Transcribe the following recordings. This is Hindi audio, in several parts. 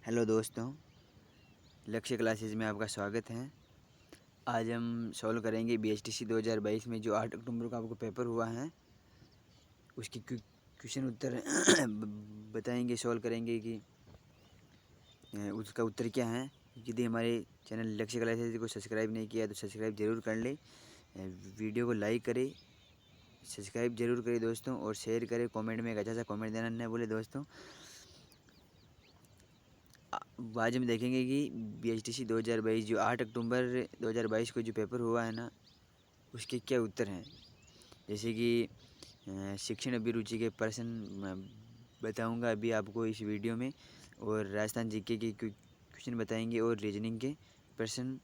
हेलो दोस्तों, लक्ष्य क्लासेस में आपका स्वागत है। आज हम सॉल्व करेंगे बीएचटीसी 2022 में जो 8 अक्टूबर को आपको पेपर हुआ है उसकी क्वेश्चन उत्तर बताएंगे, सॉल्व करेंगे कि उसका उत्तर क्या है। यदि हमारे चैनल लक्ष्य क्लासेस को सब्सक्राइब नहीं किया तो सब्सक्राइब ज़रूर कर ले, वीडियो को लाइक करें, सब्सक्राइब जरूर करें दोस्तों, और शेयर करें। कमेंट में एक अच्छा सा कमेंट देना न भूले दोस्तों। आज हम देखेंगे कि बीएचटीसी 2022 जो 8 अक्टूबर 2022 को जो पेपर हुआ है ना, उसके क्या उत्तर हैं। जैसे कि शिक्षण अभिरुचि के प्रश्न मैं बताऊंगा अभी आपको इस वीडियो में, और राजस्थान जीके के क्वेश्चन बताएंगे, और रीजनिंग के प्रश्न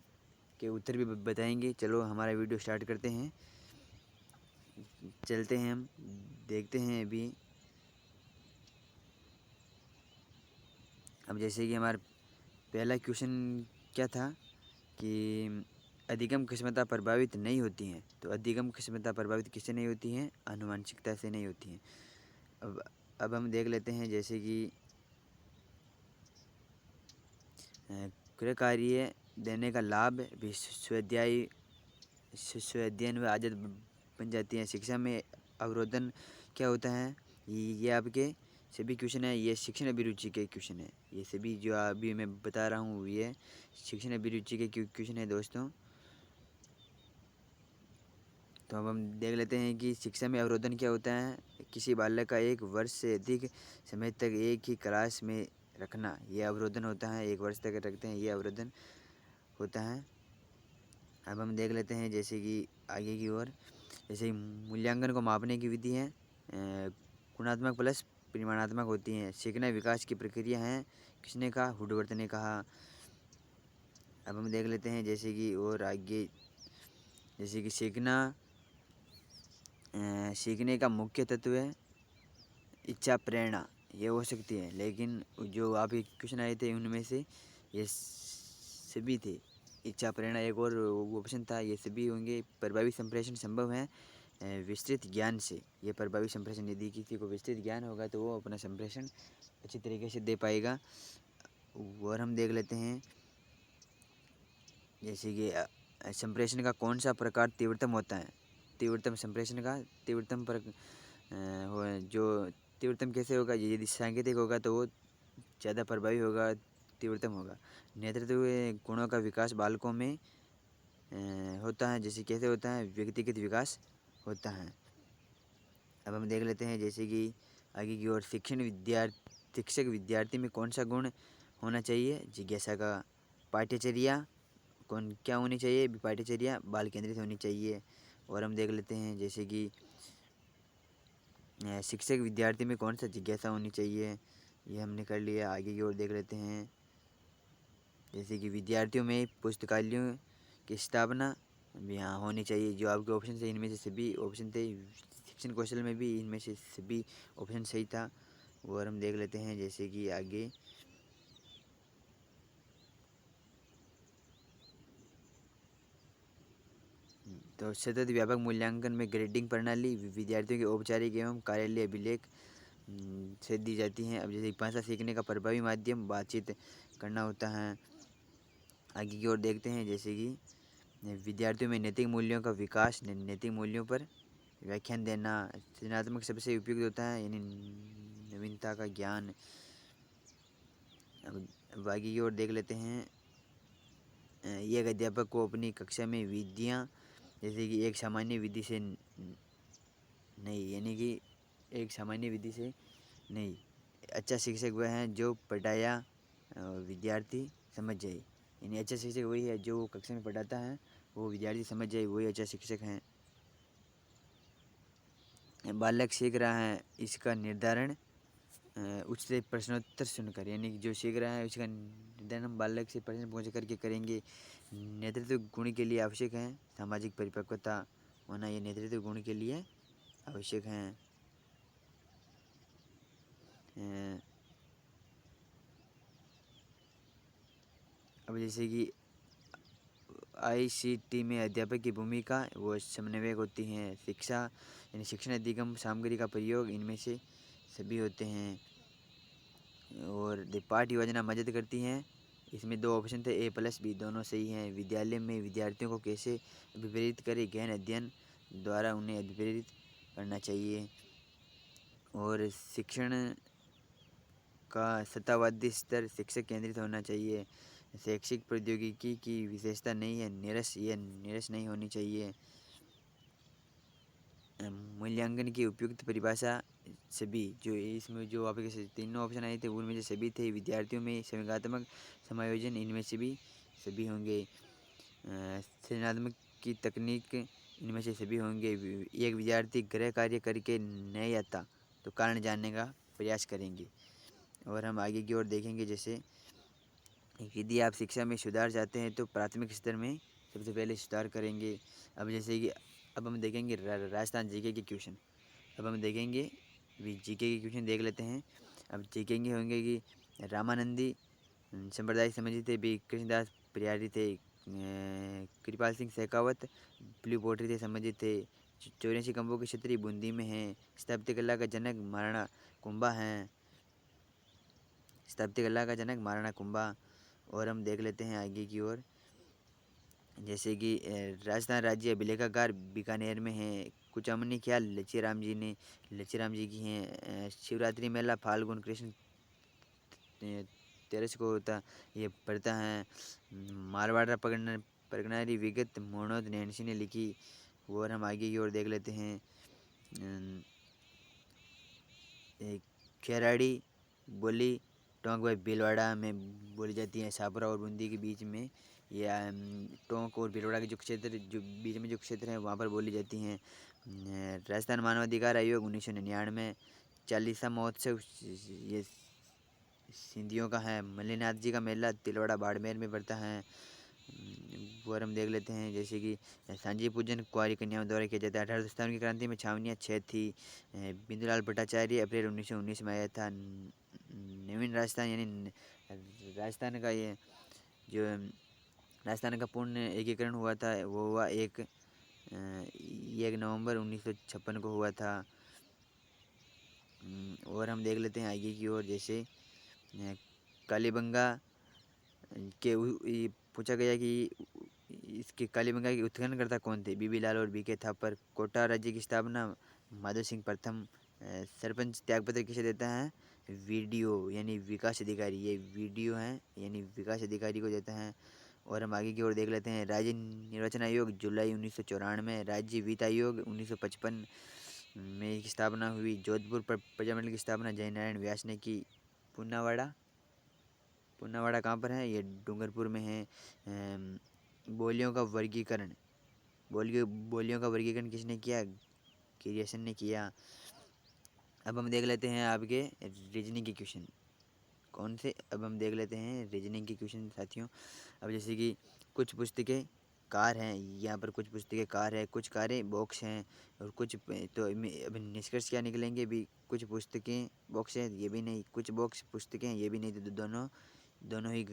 के उत्तर भी बताएंगे। चलो हमारा वीडियो स्टार्ट करते हैं, चलते हैं, हम देखते हैं अभी। अब जैसे कि हमारा पहला क्वेश्चन क्या था कि अधिगम क्षमता प्रभावित नहीं होती हैं। तो अधिगम क्षमता प्रभावित किससे नहीं होती हैं? आनुवंशिकता से नहीं होती हैं। अब हम देख लेते हैं, जैसे कि गृह कार्य देने का लाभ विश्वविद्यालय व आदत बन जाती है। शिक्षा में अवरोधन क्या होता है? ये आपके सभी क्वेश्चन है, ये शिक्षण अभिरुचि के क्वेश्चन है। ये सभी जो अभी मैं बता रहा हूँ ये शिक्षण अभिरुचि के क्वेश्चन है दोस्तों। तो अब हम देख लेते हैं कि शिक्षा में अवरोधन क्या होता है। किसी बालक का 1 वर्ष से अधिक समय तक एक ही क्लास में रखना, यह अवरोधन होता है। 1 वर्ष तक रखते हैं, ये अवरोधन होता है। अब हम देख लेते हैं जैसे कि आगे की ओर, जैसे कि मूल्यांकन को मापने की विधि है गुणात्मक प्लस परिमाणात्मक होती हैं। सीखना विकास की प्रक्रिया है, किसने कहा? हुडवर्थ ने कहा। अब हम देख लेते हैं जैसे कि और आगे, जैसे कि सीखने का मुख्य तत्व है इच्छा प्रेरणा, ये हो सकती है। लेकिन जो आप क्वेश्चन आए थे उनमें से ये सभी थे। इच्छा प्रेरणा एक और ऑप्शन था, ये सभी होंगे। प्रभावी संप्रेषण संभव है विस्तृत ज्ञान से। ये प्रभावी संप्रेषण, यदि किसी को विस्तृत ज्ञान होगा तो वो अपना संप्रेषण अच्छी तरीके से दे पाएगा। और हम देख लेते हैं जैसे कि संप्रेषण का कौन सा प्रकार तीव्रतम होता है। तीव्रतम संप्रेषण का तीव्रतम जो तीव्रतम कैसे होगा? यदि सांकेतिक होगा तो वो ज़्यादा प्रभावी होगा, तीव्रतम होगा। नेतृत्व गुणों का विकास बालकों में होता है। जैसे कैसे होता है? व्यक्तिगत विकास होता है। अब हम देख लेते हैं जैसे कि आगे की ओर, शिक्षक विद्यार्थी में कौन सा गुण होना चाहिए? जिज्ञासा का। पाठ्यचर्या क्या होनी चाहिए? पाठ्यचर्या बाल केंद्रित होनी चाहिए। और हम देख लेते हैं जैसे कि शिक्षक विद्यार्थी में कौन सा जिज्ञासा होनी चाहिए, ये हमने कर लिया। आगे की ओर देख लेते हैं जैसे कि विद्यार्थियों में पुस्तकालयों की स्थापना भी यहाँ होनी चाहिए। जो आपके ऑप्शन थे इनमें से सभी ऑप्शन थे, शिक्षण कौशल में भी इनमें से सभी ऑप्शन सही था। और हम देख लेते हैं जैसे कि आगे, तो सतत व्यापक मूल्यांकन में ग्रेडिंग प्रणाली विद्यार्थियों के औपचारिक एवं कार्यालय अभिलेख से दी जाती हैं। अब जैसे भाषा सीखने का प्रभावी माध्यम बातचीत करना होता है। आगे की ओर देखते हैं जैसे कि विद्यार्थियों में नैतिक मूल्यों का विकास, नैतिक मूल्यों पर व्याख्यान देना। सृजनात्मक सबसे उपयुक्त होता है, यानी नवीनता का ज्ञान। अब आगे की ओर देख लेते हैं एक अध्यापक को अपनी कक्षा में विधियाँ, जैसे कि एक सामान्य विधि से नहीं, यानी कि एक सामान्य विधि से नहीं। अच्छा शिक्षक वह है जो पढ़ाया विद्यार्थी समझ जाए। यानी अच्छा शिक्षक वही है जो कक्षा में पढ़ाता है, वो विद्यार्थी समझ जाए, वही अच्छा शिक्षक हैं। बालक सीख रहा है, इसका निर्धारण उससे प्रश्नोत्तर सुनकर, यानी कि जो सीख रहा है उसका निर्धारण हम बालक से प्रश्न पूछ करके करेंगे। नेतृत्व गुण के लिए आवश्यक है सामाजिक परिपक्वता होना, ये नेतृत्व गुण के लिए आवश्यक हैं। अब जैसे कि आईसीटी में अध्यापक की भूमिका वो समन्वयक होती हैं। शिक्षा यानी शिक्षण अधिगम सामग्री का प्रयोग, इनमें से सभी होते हैं। और पाठ योजना मदद करती हैं। इसमें दो ऑप्शन थे, ए प्लस बी, दोनों सही हैं। विद्यालय में विद्यार्थियों को कैसे अभिप्रेरित करें, गहन अध्ययन द्वारा उन्हें अभिप्रेरित करना चाहिए। और शिक्षण का सत्तावादी स्तर शिक्षक केंद्रित होना चाहिए। शैक्षिक प्रौद्योगिकी की विशेषता नहीं है निरस, ये निरस नहीं होनी चाहिए। मूल्यांकन की उपयुक्त परिभाषा सभी, जो इसमें जो आपके तीनों ऑप्शन आए थे उनमें से सभी थे। विद्यार्थियों में संवेगात्मक समायोजन, इनमें से भी सभी होंगे। सृजनात्मक की तकनीक, इनमें से सभी होंगे। एक विद्यार्थी गृह कार्य करके नहीं आता तो कारण जानने का प्रयास करेंगे। और हम आगे की ओर देखेंगे, जैसे यदि आप शिक्षा में सुधार चाहते हैं तो प्राथमिक स्तर में सबसे पहले सुधार करेंगे। अब जैसे कि अब हम देखेंगे राजस्थान जीके के क्वेश्चन। अब हम देखेंगे जीके के क्वेश्चन देख लेते हैं। अब जीके के होंगे कि रामानंदी संप्रदाय समझी थे, बी कृष्णदास परियारी थे, कृपाल सिंह शेखावत ब्लू पोट्री थे संबंधित थे। 84 खंभों की छतरी बूंदी में है। स्थापत्य कला का जनक महाराणा कुंभा हैं। स्थापत्य कला का जनक महाराणा कुंभा। और हम देख लेते हैं आगे की ओर, जैसे कि राजस्थान राज्य अभिलेखागार बीकानेर में है। कुछ अमनी ख्याल लच्छीराम जी ने, लच्छीराम जी की हैं। शिवरात्रि मेला फाल्गुन कृष्ण 13 को होता, ये पढ़ता है। मारवाड़ा परगनारी विगत मोहम्मद नैन्सी ने लिखी। और हम आगे की ओर देख लेते हैं। खेराड़ी बोली टोंक व भीलवाड़ा में बोली जाती है। छापरा और बूंदी के बीच में या टोंक और भीलवाड़ा के जो क्षेत्र, जो बीच में जो क्षेत्र है वहाँ पर बोली जाती हैं। राजस्थान मानवाधिकार आयोग 1999। 40वां महोत्सव ये सिंधियों का है। मल्लीनाथ जी का मेला तिलवाड़ा बाड़मेर में पड़ता है। और हम देख लेते हैं, जैसे कि सांझी पूजन कुंवारी कन्याओं द्वारा किया जाता है। 1857 की क्रांति में छावनियाँ 6 थी। बिंदुलाल भट्टाचार्य अप्रैल 1919 में आया था। नवीन राजस्थान यानी राजस्थान का ये जो राजस्थान का पूर्ण एकीकरण हुआ था वो हुआ 1 नवंबर 1956 को हुआ था। और हम देख लेते हैं आगे की ओर, जैसे कालीबंगा के ये पूछा गया कि इसके कालीबंगा के उत्खननकर्ता कौन थे, बीबी लाल और बीके थापर। कोटा राज्य की स्थापना माधव सिंह प्रथम। सरपंच त्यागपत्र किसे देता है, वीडियो यानी विकास अधिकारी, ये वीडियो हैं यानी विकास अधिकारी को देता है। और हम आगे की ओर देख लेते हैं, राज्य निर्वाचन आयोग जुलाई 1994। राज्य वित्त आयोग 1955 में इसकी स्थापना हुई। जोधपुर प्रजामंडल की स्थापना जयनारायण व्यास ने की। पुनावाड़ा, पुनावाड़ा कहाँ पर है, ये डूंगरपुर में है। बोलियों का वर्गीकरण, बोलियों का वर्गीकरण किसने किया, क्रिएशन ने किया। अब हम देख लेते हैं आपके रीजनिंग के क्वेश्चन कौन से। अब हम देख लेते हैं रीजनिंग के क्वेश्चन साथियों। अब जैसे कि कुछ पुस्तकें कार हैं, यहाँ पर कुछ पुस्तकें कार है, कुछ कारें बॉक्स हैं और कुछ तो अब निष्कर्ष क्या निकलेंगे भी, कुछ पुस्तकें बॉक्स हैं ये भी नहीं, कुछ बॉक्स पुस्तकें हैं ये भी नहीं, तो दोनों ही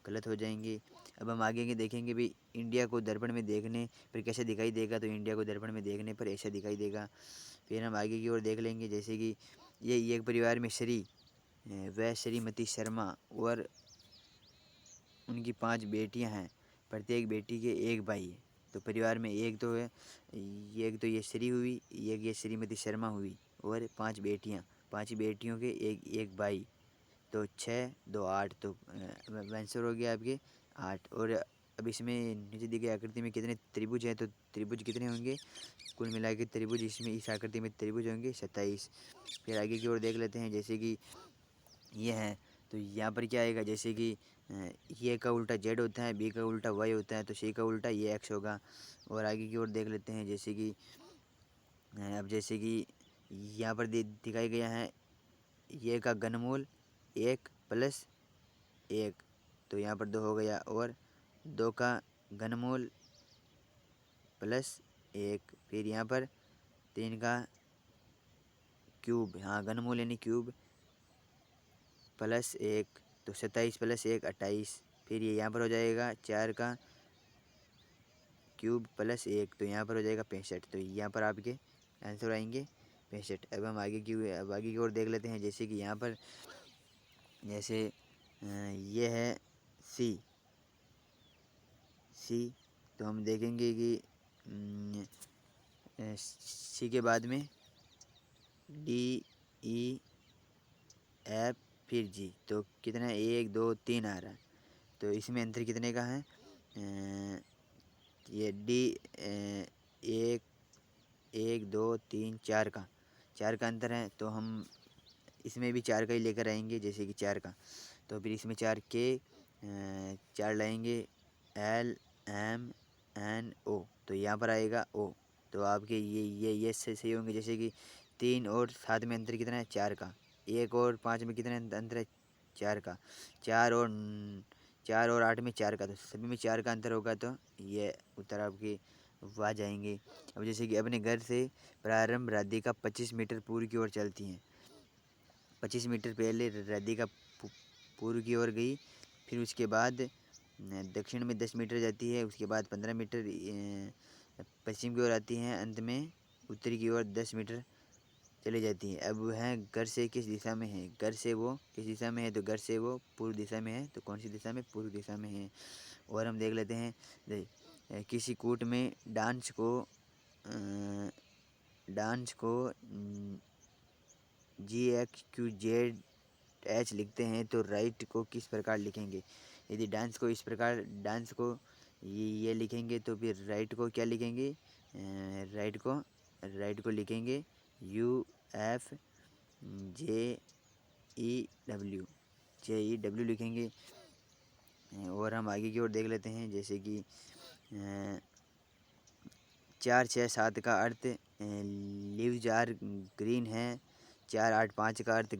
गलत हो जाएंगे। अब हम आगे के देखेंगे भी, इंडिया को दर्पण में देखने पर कैसे दिखाई देगा, तो इंडिया को दर्पण में देखने पर ऐसा दिखाई देगा। फिर हम आगे की ओर देख लेंगे, जैसे कि ये एक परिवार में श्री व श्रीमती शर्मा और उनकी 5 बेटियां हैं। प्रत्येक बेटी के एक भाई है। तो परिवार में एक तो है, एक तो ये श्री हुई, एक ये श्रीमती शर्मा हुई और 5 बेटियां, 5 बेटियों के एक एक भाई। तो 6 2 8, तो आंसर हो गया आपके 8। और अब इसमें नीचे दी गई आकृति में कितने त्रिभुज हैं, तो त्रिभुज कितने होंगे, कुल मिला के त्रिभुज इसमें इस आकृति में त्रिभुज होंगे 27। फिर आगे की ओर देख लेते हैं, जैसे कि ये है तो यहाँ पर क्या आएगा, जैसे कि ये का उल्टा जेड होता है, बी का उल्टा वाई होता है, तो सी का उल्टा ये एक्स होगा। और आगे की ओर देख लेते हैं, जैसे कि अब जैसे कि यहाँ पर दिखाया गया है, ये का घनमूल 1 + 1, तो यहाँ पर 2 हो गया। और 2 का घनमूल +1, फिर यहाँ पर 3 का क्यूब, हाँ घनमूल यानी क्यूब +1, तो 27 + 1 28। फिर ये यहाँ पर हो जाएगा 4 का क्यूब +1, तो यहाँ पर हो जाएगा 65। तो यहाँ पर आपके आंसर आएंगे 65। अब आगे की ओर देख लेते हैं, जैसे कि यहाँ पर जैसे ये है सी सी, तो हम देखेंगे कि सी के बाद में डी ई एफ फिर जी, तो कितना है, 1 2 3 आ रहा है। तो इसमें अंतर कितने का है, ये डी एक 1 2 3 4 का, 4 का अंतर है। तो हम इसमें भी 4 का ही लेकर आएंगे, जैसे कि 4 का, तो फिर इसमें 4 के 4 लाएंगे, एल एम एन ओ, तो यहाँ पर आएगा ओ। तो आपके ये सही होंगे। जैसे कि 3 और 7 में अंतर कितना है, 4 का। 1 और 5 में कितना अंतर है, 4 का। 4 और 8 में 4 का, तो सभी में 4 का अंतर होगा। तो ये उत्तर आपके वहाँ जाएंगे। अब जैसे कि अपने घर से प्रारंभ राधिका 25 मीटर पूर्व की ओर चलती हैं। 25 मीटर पहले राधिका पूर्व की ओर गई, फिर उसके बाद दक्षिण में 10 मीटर जाती है, उसके बाद 15 मीटर पश्चिम की ओर आती हैं, अंत में उत्तरी की ओर 10 मीटर चली जाती है। अब वह घर से किस दिशा में है, घर से वो किस दिशा में है, तो घर से वो पूर्व दिशा में है। तो कौन सी दिशा में, पूर्व दिशा में है। और हम देख लेते हैं, किसी कूट में डांस को GXQZH लिखते हैं, तो राइट को किस प्रकार लिखेंगे। यदि डांस को ये लिखेंगे, तो फिर राइट को क्या लिखेंगे, राइट को लिखेंगे UFJEW लिखेंगे। और हम आगे की ओर देख लेते हैं, जैसे कि 4 6 7 का अर्थ लीव्स आर ग्रीन है। 4 8 5 का अर्थ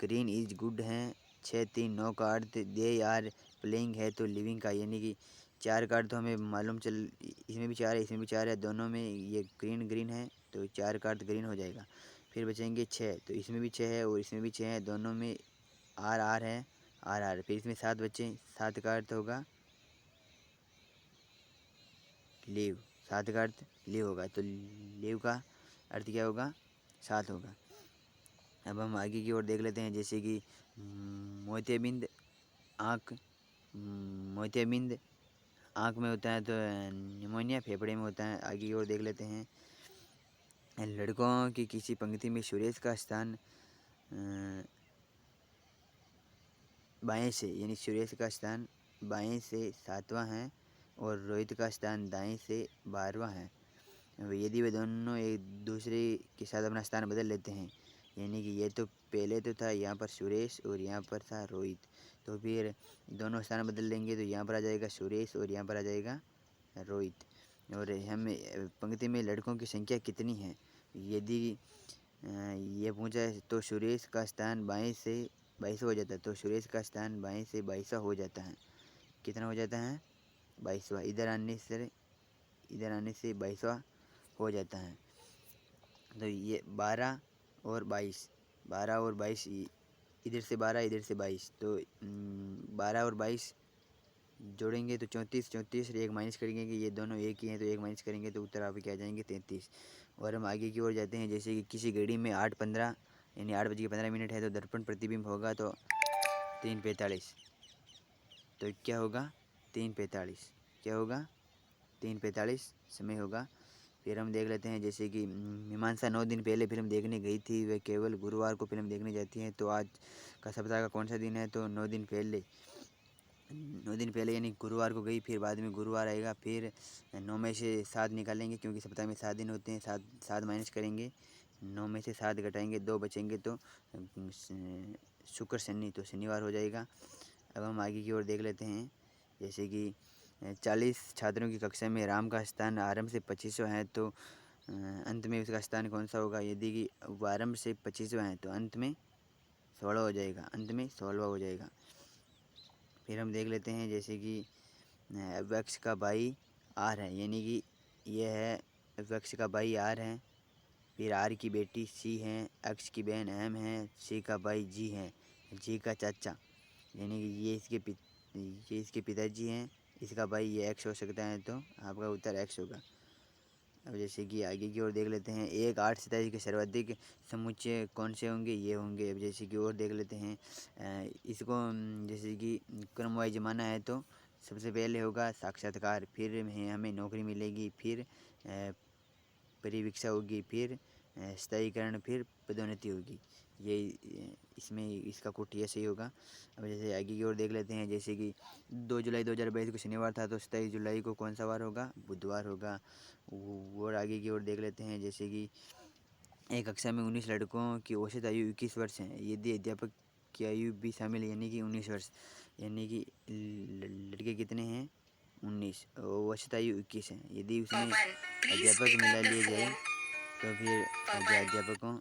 ग्रीन इज गुड है। 6 3 9 का अर्थ दे आर प्लेइंग है, तो लिविंग का, यानी कि 4 का अर्थ तो हमें मालूम चल, इसमें भी 4 है, इसमें भी 4 है, दोनों में ये ग्रीन ग्रीन है, तो 4 का अर्थ ग्रीन हो जाएगा। फिर बचेंगे 6, तो इसमें भी 6 है और इसमें भी 6 है, दोनों में आर आर है, आर आर। फिर इसमें 7 बचे, 7 का अर्थ होगा लीव, 7 का अर्थ लीव होगा, तो लीव का अर्थ क्या होगा, 7 होगा। अब हम आगे की ओर देख लेते हैं, जैसे कि मोतियाबिंद आँख, मोतियाबिंद आँख में होता है, तो निमोनिया फेफड़े में होता है। आगे की ओर देख लेते हैं, लड़कों की किसी पंक्ति में सुरेश का स्थान बाएं से, यानी सुरेश का स्थान बाएं से 7वां है और रोहित का स्थान दाएं से 12वां है। यदि वे दोनों एक दूसरे के साथ अपना स्थान बदल लेते हैं, यानी कि ये तो पहले तो था यहाँ पर सुरेश और यहाँ पर था रोहित, तो फिर दोनों स्थान बदल लेंगे, तो यहाँ पर आ जाएगा सुरेश और यहाँ पर आ जाएगा रोहित। और हम पंक्ति में लड़कों की संख्या कितनी है, यदि ये पूछा है, तो सुरेश का स्थान बाएं से 22 हो जाता है, तो सुरेश का स्थान बाएं से 22 हो जाता है। कितना हो जाता है, 22वां। इधर आने से 22वां हो जाता है। तो ये 12 और 22, 12 और 22, इधर से 12 इधर से 22, तो 12 और 22 जोड़ेंगे तो 34, 34 से 1 माइनस करेंगे कि ये दोनों एक ही हैं, तो 1 माइनस करेंगे तो उत्तर आपके आ जाएंगे 33। और हम आगे की ओर जाते हैं, जैसे कि किसी घड़ी में 8:15 यानी 8:15 है, तो दर्पण प्रतिबिंब होगा तो 3:45, तो क्या होगा, 3:45, क्या होगा, 3:45 समय होगा। फिर हम देख लेते हैं, जैसे कि मीमांसा 9 दिन पहले फिल्म देखने गई थी, वह केवल गुरुवार को फिल्म देखने जाती हैं, तो आज का सप्ताह का कौन सा दिन है, तो 9 दिन पहले यानी गुरुवार को गई, फिर बाद में गुरुवार आएगा, फिर 9 में से 7 निकालेंगे, क्योंकि सप्ताह में 7 दिन होते हैं, 7 माइनस करेंगे, 9 में से 7 घटाएंगे, 2 बचेंगे, तो शुक्र शनि, तो शनिवार हो जाएगा। अब हम आगे की ओर देख लेते हैं, जैसे कि 40 छात्रों की कक्षा में राम का स्थान आरंभ से 25वां है, तो अंत में उसका स्थान कौन सा होगा। यदि कि वो आरंभ से 25वां है, तो अंत में 16 हो जाएगा, अंत में 16वां हो जाएगा। फिर हम देख लेते हैं, जैसे कि वृक्ष का भाई आर है, यानी कि यह है वृक्ष का भाई आर है, फिर आर की बेटी सी है, एक्स की बहन एम है, सी का भाई जी है, जी का चाचा, यानी कि ये इसके पिताजी हैं, इसका भाई ये एक्स हो सकता है, तो आपका उत्तर एक्स होगा। अब जैसे कि आगे की ओर देख लेते हैं, 1 8 27 के सर्वाधिक समुच्चय कौन से होंगे, ये होंगे। अब जैसे कि और देख लेते हैं, इसको जैसे कि क्रमवाइज जमाना है तो सबसे पहले होगा साक्षात्कार, फिर हमें नौकरी मिलेगी, फिर परिवीक्षा होगी, फिर स्थायीकरण, फिर पदोन्नति होगी। ये इसमें इसका कोट ये सही होगा। अब जैसे आगे की ओर देख लेते हैं, जैसे कि 2 जुलाई 2022 को शनिवार था तो 27 जुलाई को कौन सा वार होगा, बुधवार होगा। और आगे की ओर देख लेते हैं, जैसे कि एक कक्षा में 19 लड़कों की औसत आयु 21 वर्ष है, यदि अध्यापक की आयु भी शामिल है यानी कि 19 वर्ष, यानी कि लड़के कितने हैं, 19, और औसत आयु 21 है। यदि उसमें अध्यापक मिला लिए जाए तो फिर अध्यापकों